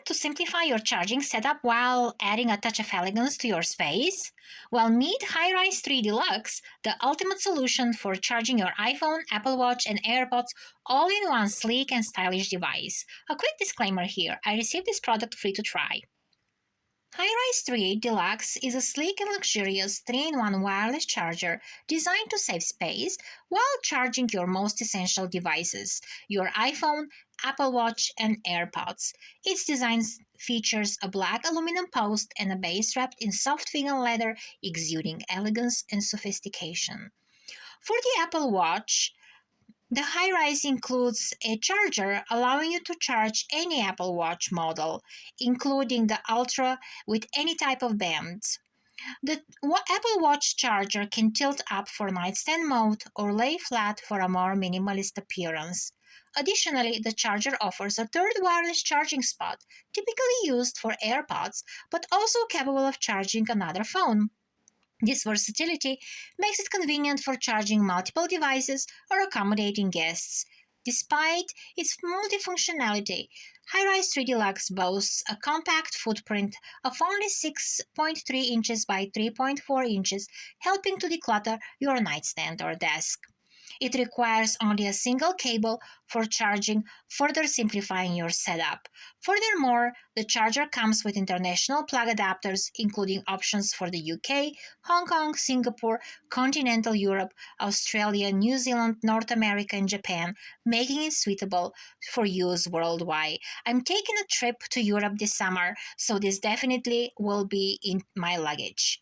to simplify your charging setup while adding a touch of elegance to your space? Well, meet HiRise 3 Deluxe, the ultimate solution for charging your iPhone, Apple Watch, and AirPods all in one sleek and stylish device. A quick disclaimer here, I received this product free to try. HiRise 3 Deluxe is a sleek and luxurious 3-in-1 wireless charger designed to save space while charging your most essential devices, your iPhone, Apple Watch, and AirPods. Its design features a black aluminum post and a base wrapped in soft vegan leather, exuding elegance and sophistication. For the Apple Watch, the HiRise includes a charger allowing you to charge any Apple Watch model, including the Ultra with any type of band. The Apple Watch charger can tilt up for Nightstand Mode or lay flat for a more minimalist appearance. Additionally, the charger offers a third wireless charging spot, typically used for AirPods, but also capable of charging another phone. This versatility makes it convenient for charging multiple devices or accommodating guests. Despite its multifunctionality, HiRise 3 Deluxe boasts a compact footprint of only 6.3 inches by 3.4 inches, helping to declutter your nightstand or desk. It requires only a single cable for charging, further simplifying your setup. Furthermore, the charger comes with international plug adapters, including options for the UK, Hong Kong, Singapore, continental Europe, Australia, New Zealand, North America, and Japan, making it suitable for use worldwide. I'm taking a trip to Europe this summer, so this definitely will be in my luggage.